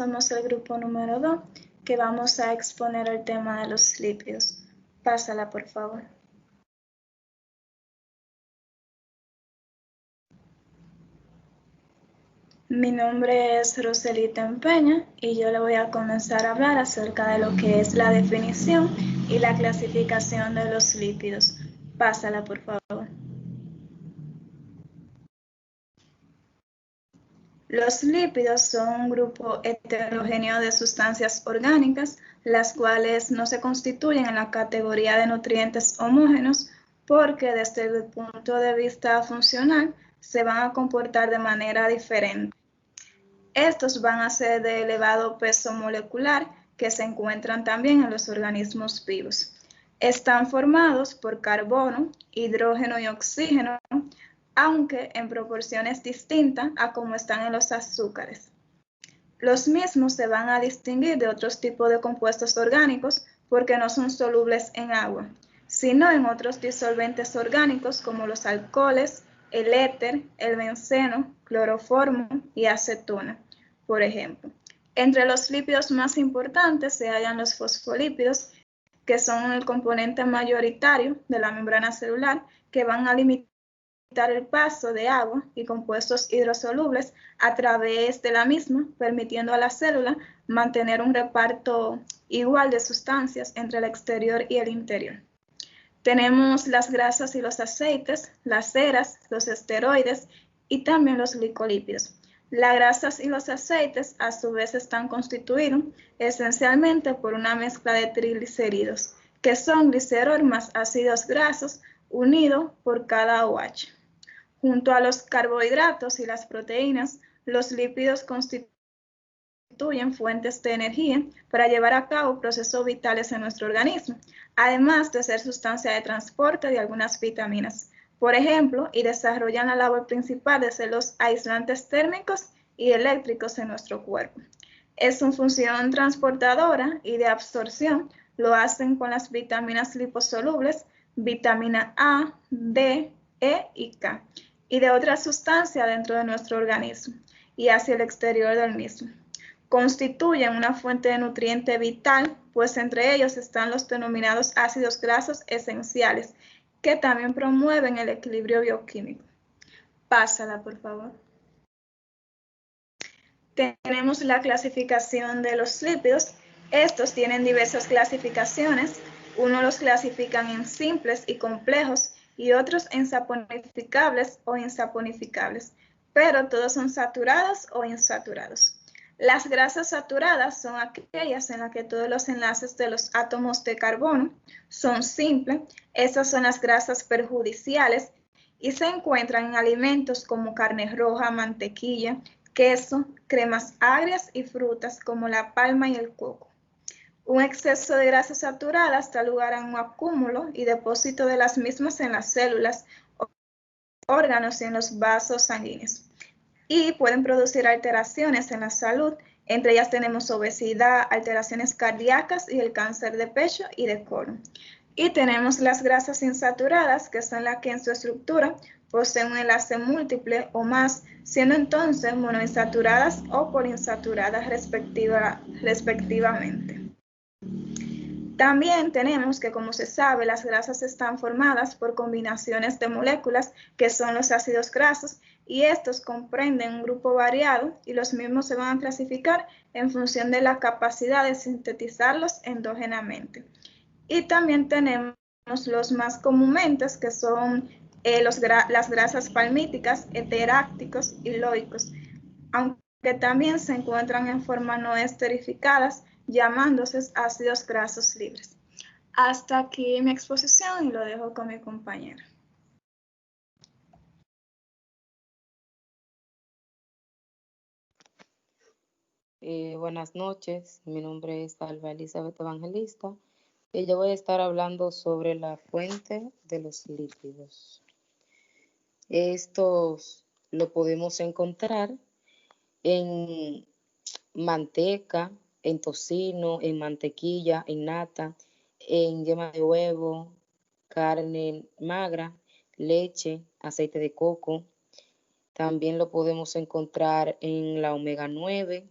somos el grupo número 2, que vamos a exponer el tema de los lípidos. Pásala, por favor. Mi nombre es Roselita Empeña y yo le voy a comenzar a hablar acerca de lo que es la definición y la clasificación de los lípidos. Pásala, por favor. Los lípidos son un grupo heterogéneo de sustancias orgánicas, las cuales no se constituyen en la categoría de nutrientes homogéneos porque desde el punto de vista funcional se van a comportar de manera diferente. Estos van a ser de elevado peso molecular que se encuentran también en los organismos vivos. Están formados por carbono, hidrógeno y oxígeno, aunque en proporciones distintas a como están en los azúcares. Los mismos se van a distinguir de otros tipos de compuestos orgánicos porque no son solubles en agua, sino en otros disolventes orgánicos como los alcoholes, el éter, el benceno, cloroformo y acetona, por ejemplo. Entre los lípidos más importantes se hallan los fosfolípidos, que son el componente mayoritario de la membrana celular, que van a limitar el paso de agua y compuestos hidrosolubles a través de la misma, permitiendo a la célula mantener un reparto igual de sustancias entre el exterior y el interior. Tenemos las grasas y los aceites, las ceras, los esteroides y también los glicolípidos. Las grasas y los aceites a su vez están constituidos esencialmente por una mezcla de triglicéridos, que son glicerol más ácidos grasos unidos por cada OH. Junto a los carbohidratos y las proteínas, los lípidos constituyen fuentes de energía para llevar a cabo procesos vitales en nuestro organismo, además de ser sustancia de transporte de algunas vitaminas, por ejemplo, y desarrollan la labor principal de ser los aislantes térmicos y eléctricos en nuestro cuerpo. Es una función transportadora y de absorción lo hacen con las vitaminas liposolubles, vitamina A, D, E y K, y de otras sustancias dentro de nuestro organismo y hacia el exterior del mismo. Constituyen una fuente de nutriente vital, pues entre ellos están los denominados ácidos grasos esenciales, que también promueven el equilibrio bioquímico. Pásala, por favor. Tenemos la clasificación de los lípidos. Estos tienen diversas clasificaciones. Unos los clasifican en simples y complejos y otros en saponificables o insaponificables, pero todos son saturados o insaturados. Las grasas saturadas son aquellas en las que todos los enlaces de los átomos de carbono son simples. Esas son las grasas perjudiciales y se encuentran en alimentos como carne roja, mantequilla, queso, cremas agrias y frutas como la palma y el coco. Un exceso de grasas saturadas da lugar a un acúmulo y depósito de las mismas en las células, órganos y en los vasos sanguíneos. Y pueden producir alteraciones en la salud. Entre ellas tenemos obesidad, alteraciones cardíacas y el cáncer de pecho y de colon. Y tenemos las grasas insaturadas, que son las que en su estructura poseen un enlace múltiple o más, siendo entonces monoinsaturadas o poliinsaturadas respectivamente. También tenemos que, como se sabe, las grasas están formadas por combinaciones de moléculas que son los ácidos grasos y estos comprenden un grupo variado y los mismos se van a clasificar en función de la capacidad de sintetizarlos endógenamente. Y también tenemos los más comúnmente que son las grasas palmíticas, heterácticos y loicos, aunque también se encuentran en forma no esterificadas, llamándose ácidos grasos libres. Hasta aquí mi exposición y lo dejo con mi compañera. Buenas noches, mi nombre es Alba Elizabeth Evangelista y yo voy a estar hablando sobre la fuente de los lípidos. Estos lo podemos encontrar en manteca, en tocino, en mantequilla, en nata, en yema de huevo, carne magra, leche, aceite de coco. También lo podemos encontrar en la omega 9,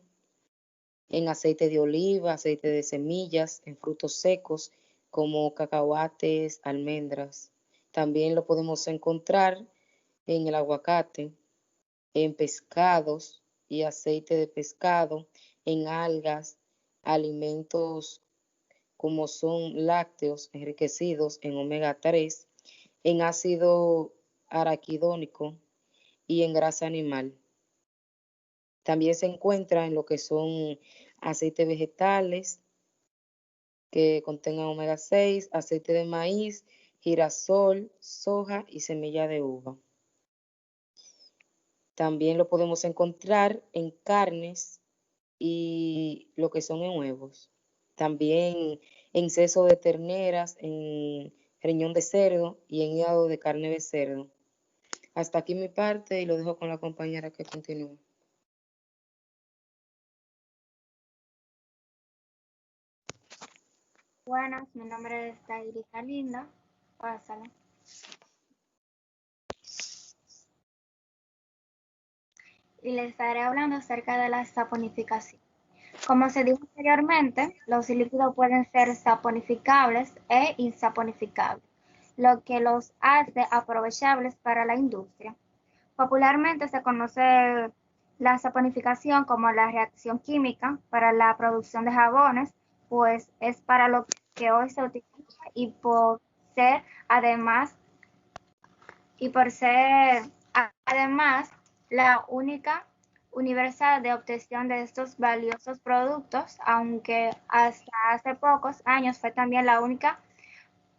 en aceite de oliva, aceite de semillas, en frutos secos como cacahuates, almendras. También lo podemos encontrar en el aguacate, en pescados y aceite de pescado, en algas, alimentos como son lácteos enriquecidos en omega 3, en ácido araquidónico y en grasa animal. También se encuentra en lo que son aceites vegetales que contengan omega 6, aceite de maíz, girasol, soja y semilla de uva. También lo podemos encontrar en carnes y lo que son en huevos. También en seso de terneras, en riñón de cerdo y en hígado de carne de cerdo. Hasta aquí mi parte y lo dejo con la compañera que continúe. Buenas, mi nombre es Dairika Linda. Pásala. Y les estaré hablando acerca de la saponificación. Como se dijo anteriormente, los líquidos pueden ser saponificables e insaponificables, lo que los hace aprovechables para la industria. Popularmente se conoce la saponificación como la reacción química para la producción de jabones, pues es para lo que hoy se utiliza y por ser además además la única universal de obtención de estos valiosos productos, aunque hasta hace pocos años fue también la única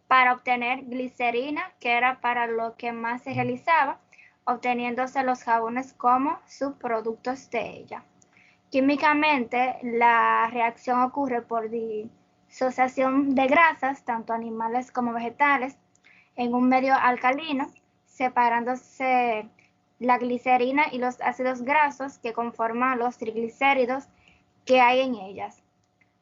para obtener glicerina, que era para lo que más se realizaba, obteniéndose los jabones como subproductos de ella. Químicamente, la reacción ocurre por disociación de grasas, tanto animales como vegetales, en un medio alcalino, separándose la glicerina y los ácidos grasos que conforman los triglicéridos que hay en ellas.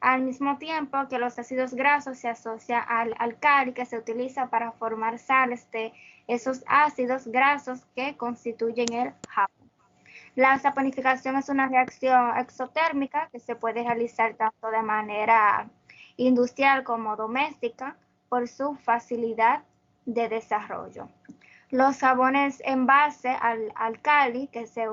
Al mismo tiempo que los ácidos grasos se asocian al álcali que se utiliza para formar sales de esos ácidos grasos que constituyen el jabón. La saponificación es una reacción exotérmica que se puede realizar tanto de manera industrial como doméstica por su facilidad de desarrollo. Los jabones en base al álcali que se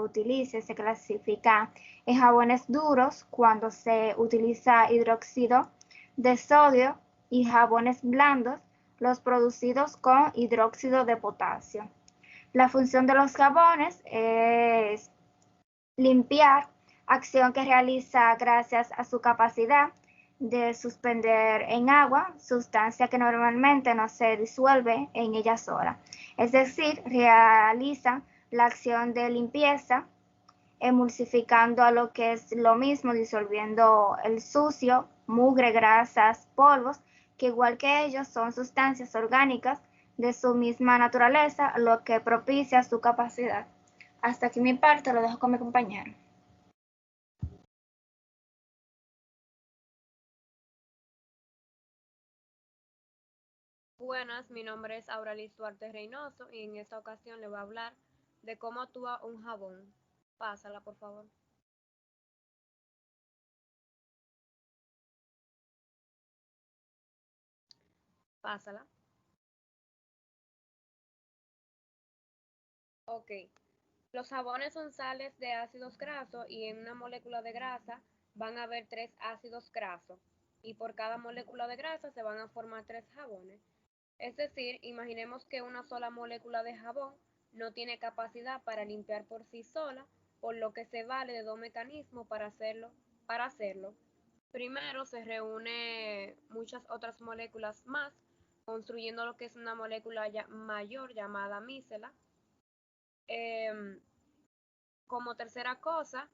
clasifican en jabones duros cuando se utiliza hidróxido de sodio y jabones blandos, los producidos con hidróxido de potasio. La función de los jabones es limpiar, acción que realiza gracias a su capacidad de suspender en agua sustancia que normalmente no se disuelve en ella sola. Es decir, realiza la acción de limpieza emulsificando a lo que es lo mismo, disolviendo el sucio, mugre, grasas, polvos, que igual que ellos son sustancias orgánicas de su misma naturaleza, lo que propicia su capacidad. Hasta aquí mi parte, lo dejo con mi compañero. Buenas, mi nombre es Auralis Duarte Reynoso y en esta ocasión le voy a hablar de cómo actúa un jabón. Pásala, por favor. Pásala. Ok. Los jabones son sales de ácidos grasos y en una molécula de grasa van a haber 3 ácidos grasos y por cada molécula de grasa se van a formar 3 jabones. Es decir, imaginemos que una sola molécula de jabón no tiene capacidad para limpiar por sí sola, por lo que se vale de 2 mecanismos para hacerlo. Primero se reúne muchas otras moléculas más, construyendo lo que es una molécula mayor llamada micela. Como tercera cosa,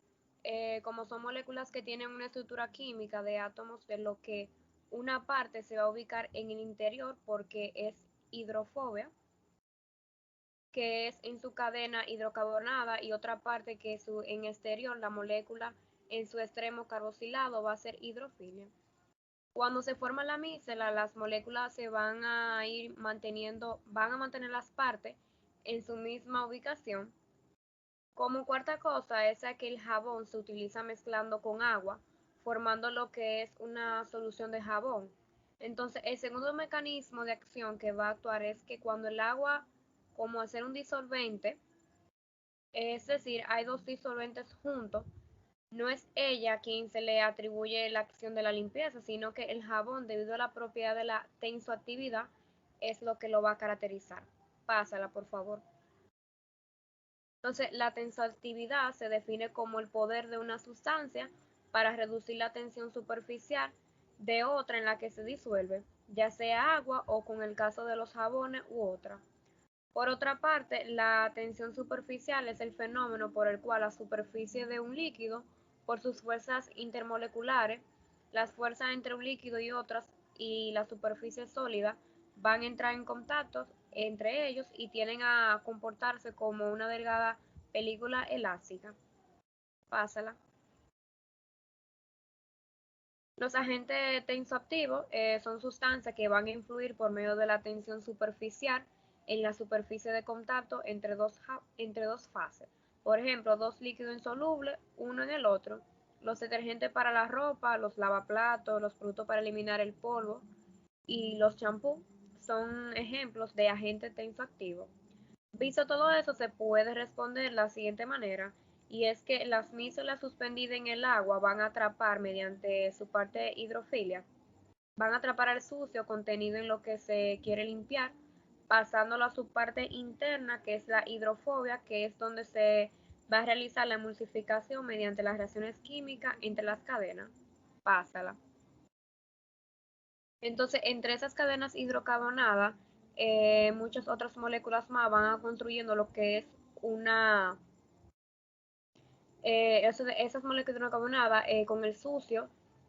como son moléculas que tienen una estructura química de átomos, de lo que una parte se va a ubicar en el interior porque es hidrofobia, que es en su cadena hidrocarbonada, y otra parte que es en exterior, la molécula en su extremo carboxilado va a ser hidrofilia. Cuando se forma la micela, las moléculas se van a ir manteniendo, van a mantener las partes en su misma ubicación. Como cuarta cosa es que el jabón se utiliza mezclando con agua, formando lo que es una solución de jabón. Entonces, el segundo mecanismo de acción que va a actuar es que cuando el agua, como hacer un disolvente, es decir, hay dos disolventes juntos, no es ella quien se le atribuye la acción de la limpieza, sino que el jabón, debido a la propiedad de la tensoactividad, es lo que lo va a caracterizar. Pásala, por favor. Entonces, la tensoactividad se define como el poder de una sustancia para reducir la tensión superficial de otra en la que se disuelve, ya sea agua o con el caso de los jabones u otra. Por otra parte, la tensión superficial es el fenómeno por el cual la superficie de un líquido, por sus fuerzas intermoleculares, las fuerzas entre un líquido y otras y la superficie sólida van a entrar en contacto entre ellos y tienden a comportarse como una delgada película elástica. Pásala. Los agentes tensoactivos son sustancias que van a influir por medio de la tensión superficial en la superficie de contacto entre dos fases. Por ejemplo, dos líquidos insolubles, uno en el otro. Los detergentes para la ropa, los lavaplatos, los productos para eliminar el polvo y los champús son ejemplos de agentes tensoactivos. Visto todo eso, se puede responder de la siguiente manera, y es que las mícelas suspendidas en el agua van a atrapar mediante su parte hidrofilia, van a atrapar al sucio contenido en lo que se quiere limpiar, pasándolo a su parte interna, que es la hidrofobia, que es donde se va a realizar la emulsificación mediante las reacciones químicas entre las cadenas. Pásala. Entonces, entre esas cadenas hidrocarbonadas, muchas otras moléculas más van a construyendo lo que es una, esas moléculas hidrocarbonadas con el sucio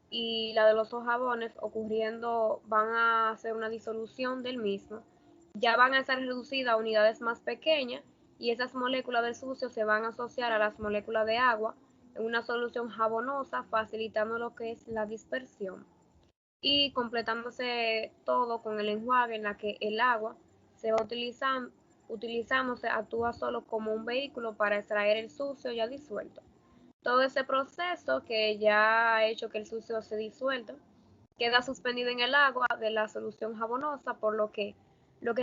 y la de los dos jabones ocurriendo, van a hacer una disolución del mismo. Ya van a estar reducidas a unidades más pequeñas y esas moléculas del sucio se van a asociar a las moléculas de agua en una solución jabonosa, facilitando lo que es la dispersión. Y completándose todo con el enjuague en la que el agua se va utilizándose, actúa solo como un vehículo para extraer el sucio ya disuelto. Todo ese proceso que ya ha hecho que el sucio se disuelto queda suspendido en el agua de la solución jabonosa, por lo que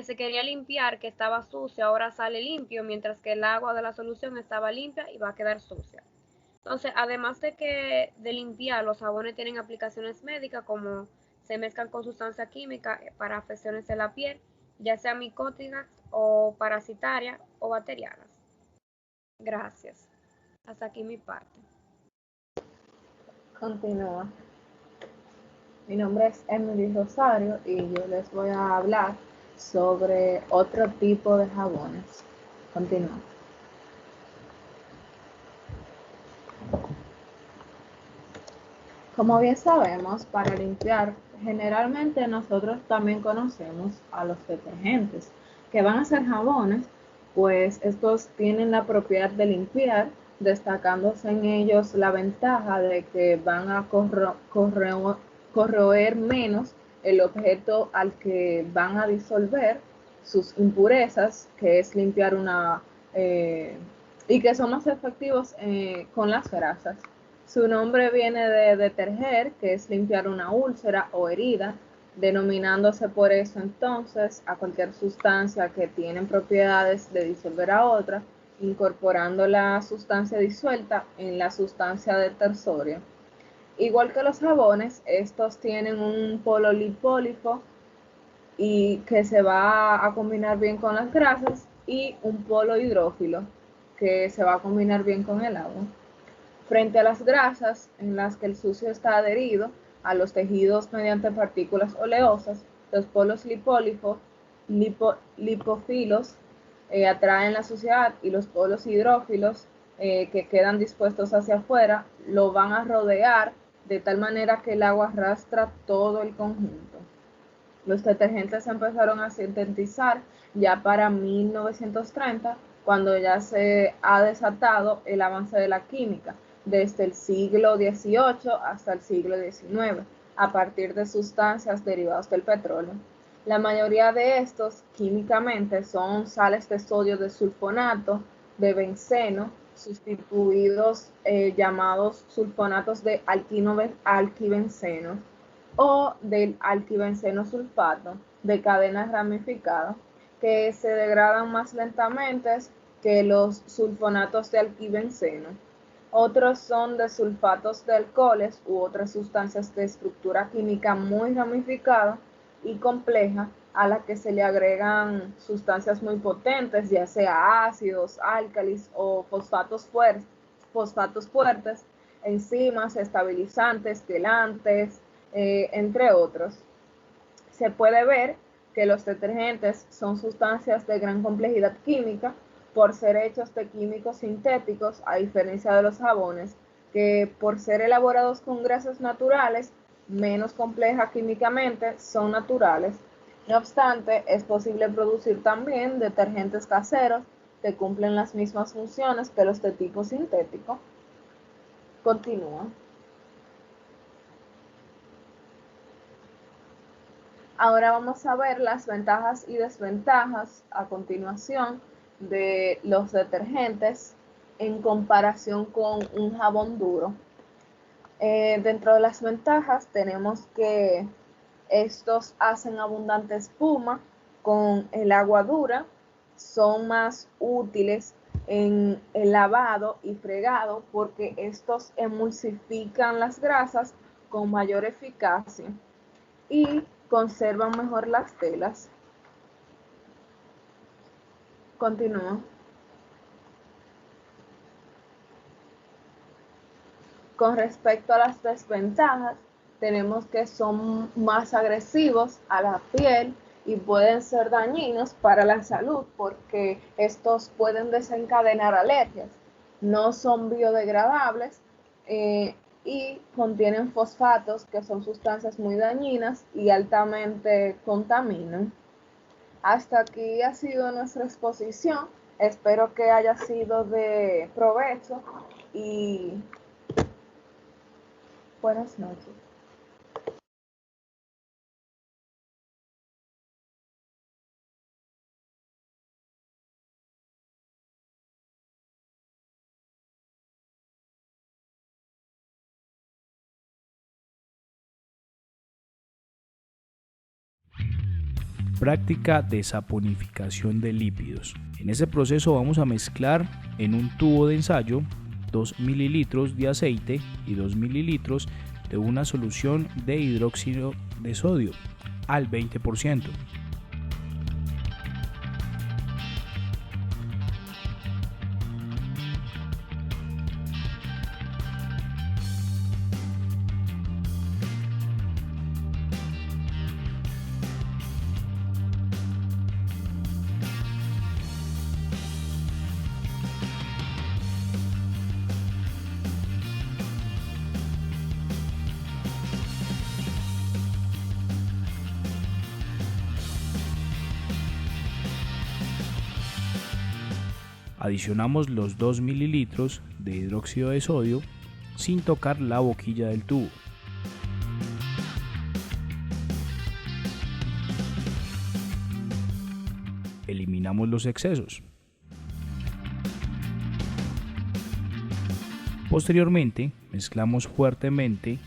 se quería limpiar, que estaba sucio, ahora sale limpio, mientras que el agua de la solución estaba limpia y va a quedar sucia. Entonces, además de limpiar, los jabones tienen aplicaciones médicas como se mezclan con sustancias químicas para afecciones de la piel, ya sean micóticas o parasitarias o bacterianas. Gracias. Hasta aquí mi parte. Continúa. Mi nombre es Emily Rosario y yo les voy a hablar sobre otro tipo de jabones. Continúa. Como bien sabemos, para limpiar, generalmente nosotros también conocemos a los detergentes, que van a ser jabones, pues estos tienen la propiedad de limpiar, destacándose en ellos la ventaja de que van a corroer menos el objeto al que van a disolver sus impurezas, que es limpiar y que son más efectivos con las grasas. Su nombre viene de deterger, que es limpiar una úlcera o herida, denominándose por eso entonces a cualquier sustancia que tiene propiedades de disolver a otra, incorporando la sustancia disuelta en la sustancia detersoria. Igual que los jabones, estos tienen un polo lipólico y que se va a combinar bien con las grasas, y un polo hidrófilo que se va a combinar bien con el agua. Frente a las grasas, en las que el sucio está adherido a los tejidos mediante partículas oleosas, los polos lipófilos atraen la suciedad, y los polos hidrófilos que quedan dispuestos hacia afuera lo van a rodear de tal manera que el agua arrastra todo el conjunto. Los detergentes se empezaron a sintetizar ya para 1930, cuando ya se ha desatado el avance de la química, desde el siglo XVIII hasta el siglo XIX, a partir de sustancias derivadas del petróleo. La mayoría de estos, químicamente, son sales de sodio de sulfonato, de benceno, sustituidos llamados sulfonatos de alquibenceno o del alquibenceno sulfato de cadena ramificada, que se degradan más lentamente que los sulfonatos de alquibenceno. Otros son de sulfatos de alcoholes u otras sustancias de estructura química muy ramificada y compleja, a la que se le agregan sustancias muy potentes, ya sea ácidos, álcalis o fosfatos fuertes, enzimas, estabilizantes, quelantes, entre otros. Se puede ver que los detergentes son sustancias de gran complejidad química por ser hechos de químicos sintéticos, a diferencia de los jabones, que por ser elaborados con grasas naturales, menos complejas químicamente, son naturales. No obstante, es posible producir también detergentes caseros que cumplen las mismas funciones que los de tipo sintético. Continúa. Ahora vamos a ver las ventajas y desventajas a continuación de los detergentes en comparación con un jabón duro. Dentro de las ventajas tenemos que estos hacen abundante espuma con el agua dura, son más útiles en el lavado y fregado porque estos emulsifican las grasas con mayor eficacia y conservan mejor las telas. Continúa. Con respecto a las desventajas, tenemos que son más agresivos a la piel y pueden ser dañinos para la salud porque estos pueden desencadenar alergias. No son biodegradables y contienen fosfatos, que son sustancias muy dañinas y altamente contaminan. Hasta aquí ha sido nuestra exposición. Espero que haya sido de provecho y buenas noches. Práctica de saponificación de lípidos. En este proceso vamos a mezclar en un tubo de ensayo 2 mililitros de aceite y 2 mililitros de una solución de hidróxido de sodio al 20%. Adicionamos los 2 mililitros de hidróxido de sodio sin tocar la boquilla del tubo. Eliminamos los excesos. Posteriormente, mezclamos fuertemente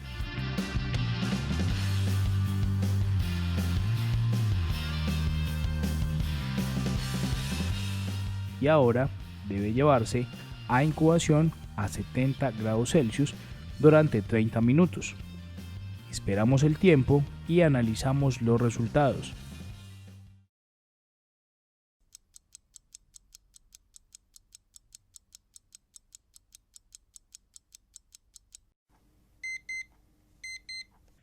y ahora debe llevarse a incubación a 70 grados Celsius durante 30 minutos. Esperamos el tiempo y analizamos los resultados.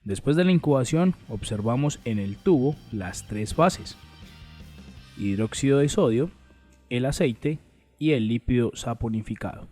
Después de la incubación, observamos en el tubo las tres fases: hidróxido de sodio, el aceite y el lípido saponificado.